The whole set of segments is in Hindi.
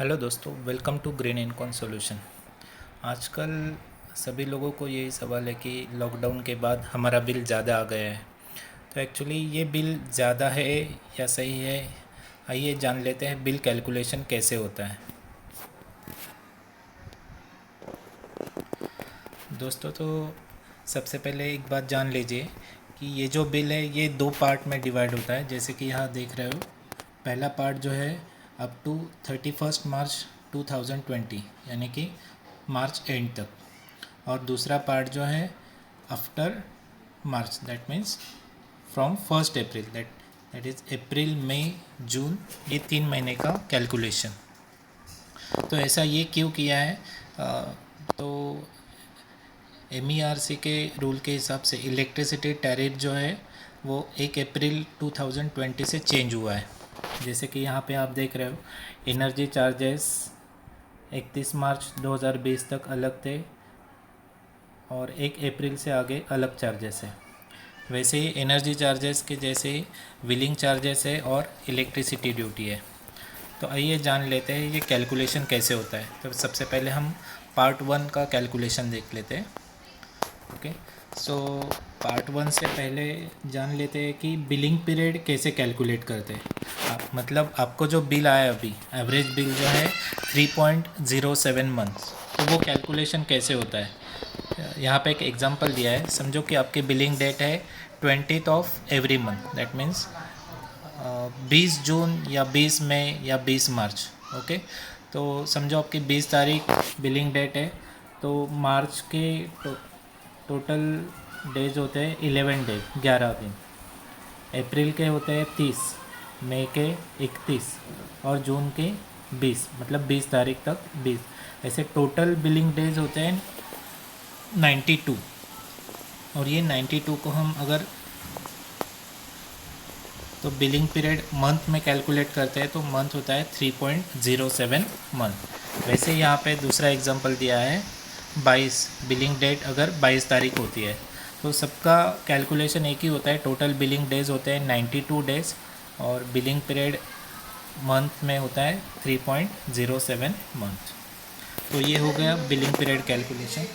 हेलो दोस्तों, वेलकम टू ग्रीन इनकॉन सॉल्यूशन। आजकल सभी लोगों को यही सवाल है कि लॉकडाउन के बाद हमारा बिल ज़्यादा आ गया है। तो एक्चुअली ये बिल ज़्यादा है या सही है, आइए जान लेते हैं बिल कैलकुलेशन कैसे होता है। दोस्तों, तो सबसे पहले एक बात जान लीजिए कि ये जो बिल है ये दो पार्ट में डिवाइड होता है। जैसे कि यहाँ देख रहे हो, पहला पार्ट जो है अप टू 31 मार्च 2020 यानी कि मार्च एंड तक, और दूसरा पार्ट जो है after March, that means from 1 April, that is April May June, ये 3 महीने का कैलकुलेशन। तो ऐसा ये क्यों किया है? तो MERC के रूल के हिसाब से इलेक्ट्रिसिटी टैरिफ जो है वो 1 अप्रैल 2020 से चेंज हुआ है। जैसे कि यहाँ पे आप देख रहे हो, एनर्जी चार्जेस 31 मार्च 2020 तक अलग थे और 1 अप्रैल से आगे अलग चार्जेस है। वैसे ही एनर्जी चार्जेस के जैसे ही बिलिंग चार्जेस है और इलेक्ट्रिसिटी ड्यूटी है। तो आइए जान लेते हैं ये कैलकुलेशन कैसे होता है। तो सबसे पहले हम पार्ट 1 का कैलकुलेशन देख लेते हैं। ओके, सो पार्ट 1 से पहले जान लेते हैं कि बिलिंग पीरियड कैसे कैलकुलेट करते हैं। मतलब आपको जो बिल आया अभी, एवरेज बिल जो है 3.07 मंथ्स, तो वो कैलकुलेशन कैसे होता है। यहाँ पे एक एग्जांपल दिया है। समझो कि आपकी बिलिंग डेट है 20th of every month, that means 20 जून या 20 मई या 20 मार्च। ओके, तो समझो आपकी 20 तारीख बिलिंग डेट है, तो मार्च के टोटल डेज होते हैं 11 डेज, 11 दिन। अप्रैल के होते हैं 30, मई के 31 और जून के 20, मतलब 20 तारीख तक 20। ऐसे टोटल बिलिंग डेज होते हैं 92। और ये 92 को हम अगर तो बिलिंग पीरियड मंथ में कैलकुलेट करते हैं तो मंथ होता है 3.07 मंथ। वैसे यहाँ पे दूसरा एग्जांपल दिया है 22, बिलिंग डेट अगर 22 तारीख होती है तो सबका कैलकुलेशन एक ही होता है। टोटल बिलिंग डेज होते हैं 92 डेज और बिलिंग पीरियड मंथ में होता है 3.07 मंथ। तो ये हो गया बिलिंग पीरियड कैलकुलेशन।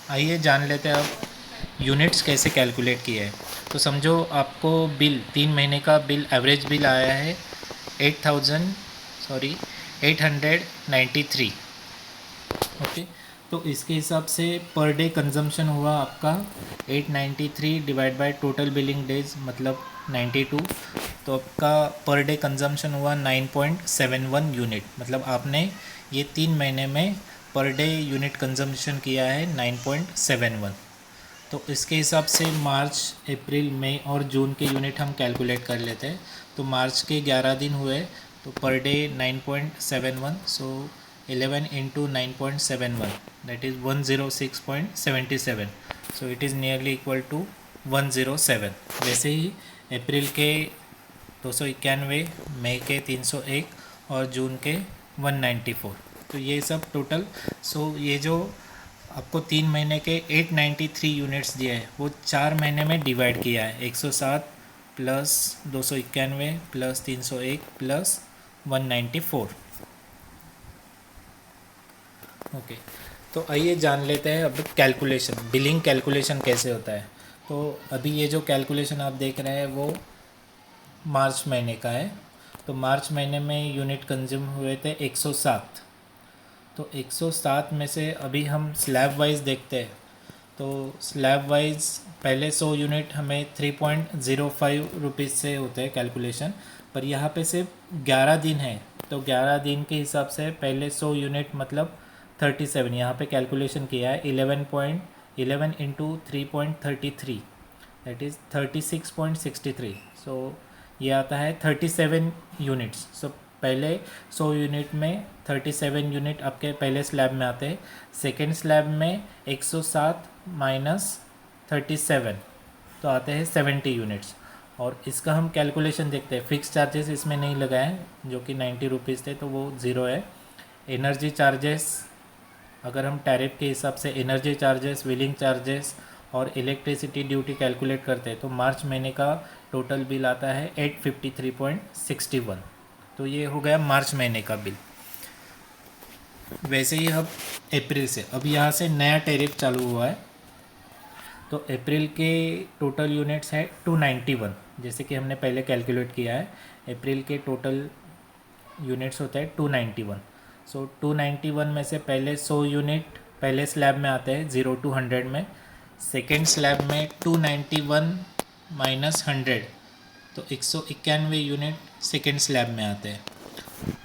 आइए जान लेते हैं अब यूनिट्स कैसे कैलकुलेट किए हैं। तो समझो आपको बिल 3 महीने का बिल, एवरेज बिल आया है 893। ओके, तो इसके हिसाब से पर डे कंजम्पशन हुआ आपका 893 divide by total billing days, मतलब 92। तो आपका पर डे कंजम्पशन हुआ 9.71 यूनिट, मतलब आपने ये 3 महीने में पर डे यूनिट कंजम्पशन किया है 9.71। तो इसके हिसाब से मार्च, अप्रैल, मई और जून के यूनिट हम कैलकुलेट कर लेते हैं। तो मार्च के 11 दिन हुए तो per day 9.71, so 11 into 9.71, that is 106.77। So it is nearly equal to 107। वैसे ही अप्रैल के 291, मई के 301 और जून के 194। तो ये सब टोटल। सो ये जो आपको 3 महीने के 893 यूनिट्स दिए हैं वो 4 महीने में डिवाइड किया है। 107 प्लस 291 प्लस 301 प्लस 194। ओके, तो आइए जान लेते हैं अब कैलकुलेशन, बिलिंग कैलकुलेशन कैसे होता है। तो अभी ये जो कैलकुलेशन आप देख रहे हैं वो मार्च महीने का है। तो मार्च महीने में यूनिट कंज्यूम हुए थे 107। तो 107 में से अभी हम स्लैब वाइज देखते हैं। तो स्लैब वाइज पहले 100 यूनिट हमें 3.05 रुपीज़ से होते हैं कैलकुलेशन, पर यहाँ पे सिर्फ 11 दिन है। तो 11 दिन के हिसाब से पहले 100 यूनिट मतलब 37, यहाँ पे कैलकुलेशन किया है 11 इंटू 3.33, दैट इज़ 36.63। सो ये आता है 37 यूनिट्स। सो पहले 100 यूनिट में 37 यूनिट आपके पहले स्लैब में आते हैं। सेकेंड स्लैब में 107 माइनस 37 तो आते हैं 70 यूनिट्स। और इसका हम कैलकुलेशन देखते हैं। फिक्स चार्जेस इसमें नहीं लगाए जो कि 90 रुपीज़ थे, तो वो ज़ीरो है। एनर्जी चार्जेस अगर हम टैरिफ के हिसाब से एनर्जी चार्जेस, व्हीलिंग चार्जेस और इलेक्ट्रिसिटी ड्यूटी कैलकुलेट करते हैं तो मार्च महीने का टोटल बिल आता है 853.61। तो ये हो गया मार्च महीने का बिल। वैसे ही अब अप्रैल से, अब यहाँ से नया टैरिफ चालू हुआ है। तो अप्रैल के टोटल यूनिट्स है 291, जैसे कि हमने पहले कैलकुलेट किया है। अप्रैल के टोटल यूनिट्स होता है 291। सो 291 में से पहले 100 यूनिट पहले स्लैब में आते हैं 0 to 100 में। सेकेंड स्लैब में 291 माइनस 100, तो 191 यूनिट सेकेंड स्लैब में आते हैं।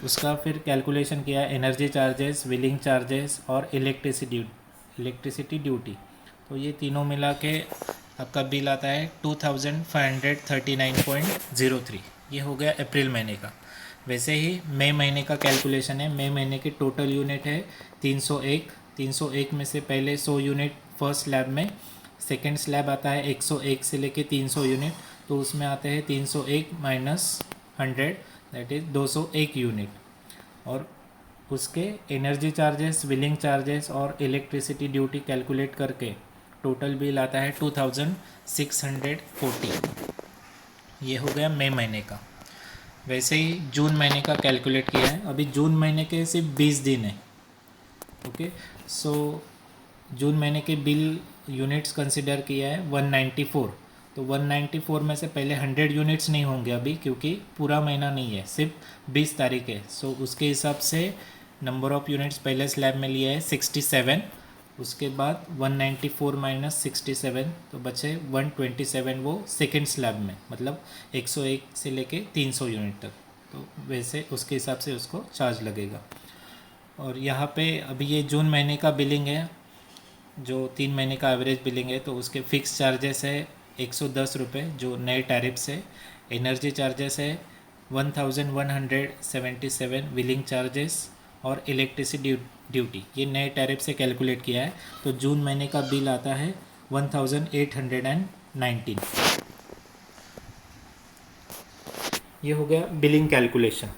उसका फिर कैलकुलेशन किया एनर्जी चार्जेस, व्हीलिंग चार्जेस और इलेक्ट्रिसिटी ड्यूटी। तो ये तीनों मिला के आपका बिल आता है 2539.03। ये हो गया अप्रैल महीने का। वैसे ही मई महीने का कैलकुलेशन है। मई महीने के टोटल यूनिट है 301। 301 में से पहले 100 यूनिट फर्स्ट स्लैब में, सेकेंड स्लैब आता है 101 से लेके 300 यूनिट, तो उसमें आते हैं 301 माइनस 100, दैट इज़ 201 यूनिट। और उसके एनर्जी चार्जेस, व्हीलिंग चार्जेस और इलेक्ट्रिसिटी ड्यूटी कैलकुलेट करके टोटल बिल आता है 2640। ये हो गया मई महीने का। वैसे ही जून महीने का कैलकुलेट किया है। अभी जून महीने के सिर्फ 20 दिन है। ओके, सो जून महीने के बिल यूनिट्स कंसिडर किया है 194। तो 194 में से पहले 100 यूनिट्स नहीं होंगे अभी, क्योंकि पूरा महीना नहीं है, सिर्फ 20 तारीख है। सो उसके हिसाब से नंबर ऑफ़ यूनिट्स पहले स्लैब में लिया है 67। उसके बाद 194 माइनस 67 तो बचे 127, वो सेकेंड स्लैब में, मतलब 101 से लेके 300 यूनिट तक। तो वैसे उसके हिसाब से उसको चार्ज लगेगा। और यहाँ पे अभी ये जून महीने का बिलिंग है, जो 3 महीने का एवरेज बिलिंग है, तो उसके फिक्स चार्जेस है 110 रुपये जो नए टैरिफ है। एनर्जी चार्जेस है 1177, व्हीलिंग चार्जेस और इलेक्ट्रिसिटी ड्यूटी ये नए टैरिफ से कैलकुलेट किया है। तो जून महीने का बिल आता है 1819। ये हो गया बिलिंग कैलकुलेशन।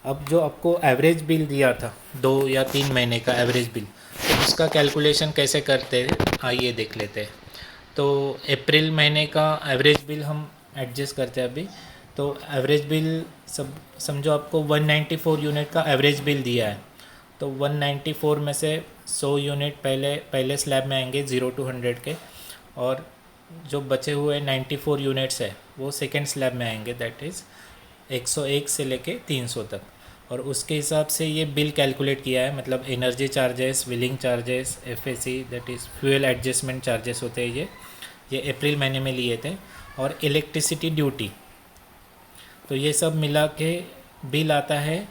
अब जो आपको एवरेज बिल दिया था 2 या 3 महीने का एवरेज बिल, तो उसका कैलकुलेशन कैसे करते हैं आइए देख लेते हैं। तो अप्रैल महीने का एवरेज बिल हम एडजस्ट करते हैं अभी। तो एवरेज बिल सब समझो आपको 194 यूनिट का एवरेज बिल दिया है। तो 194 में से 100 यूनिट पहले स्लैब में आएंगे 0 to 100 के, और जो बचे हुए 94 यूनिट्स है वो सेकेंड स्लैब में आएंगे, दैट इज़ 101 से लेके 300 तक। और उसके हिसाब से ये बिल कैलकुलेट किया है, मतलब energy charges, wheeling charges, FAC that is fuel adjustment charges होते हैं ये अप्रैल महीने में लिए थे, और इलेक्ट्रिसिटी ड्यूटी। तो ये सब मिला के बिल आता है,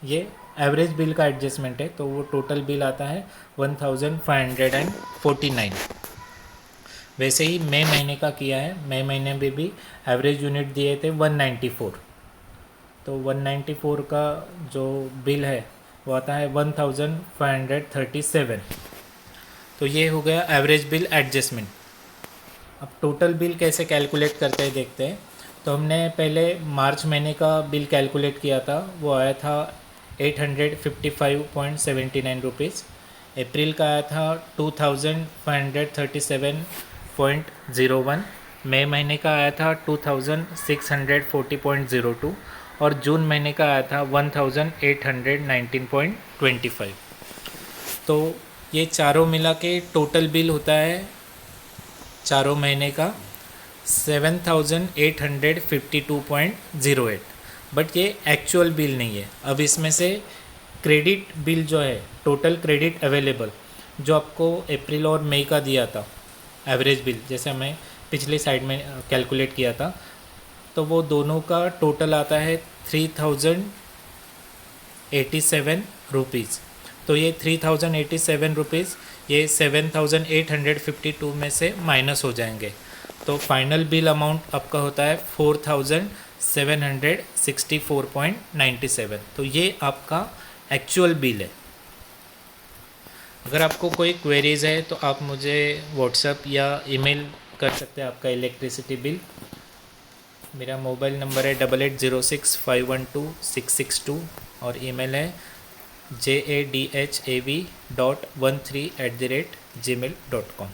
ये एवरेज बिल का एडजस्टमेंट है, तो वो टोटल बिल आता है 1549। वैसे ही मई महीने का किया है। मई महीने में भी एवरेज यूनिट दिए थे 194। तो 194 का जो बिल है वो आता है 1537। तो ये हो गया एवरेज बिल एडजस्टमेंट। अब टोटल बिल कैसे कैलकुलेट करते हैं देखते हैं। तो हमने पहले मार्च महीने का बिल कैलकुलेट किया था, वो आया था 855.79 रुपीज़। अप्रैल का आया था 2537.01। मई महीने का आया था 2640.02 और जून महीने का आया था 1819.25। तो ये चारों मिला के टोटल बिल होता है चारों महीने का 7852.08। बट ये एक्चुअल बिल नहीं है। अब इसमें से क्रेडिट बिल जो है, टोटल क्रेडिट अवेलेबल, जो आपको अप्रैल और मई का दिया था एवरेज बिल, जैसे हमें पिछली साइड में कैलकुलेट किया था, तो वो दोनों का टोटल आता है 3087 रुपीज़। तो ये 3087 रुपीज़ ये 7852 में से माइनस हो जाएंगे। तो फाइनल बिल अमाउंट आपका होता है 4764.97। तो ये आपका एक्चुअल बिल है। अगर आपको कोई क्वेरीज़ है तो आप मुझे व्हाट्सएप या ईमेल कर सकते हैं आपका इलेक्ट्रिसिटी बिल। मेरा मोबाइल नंबर है 8806512662 और ईमेल है jadhav.13@gmail.com।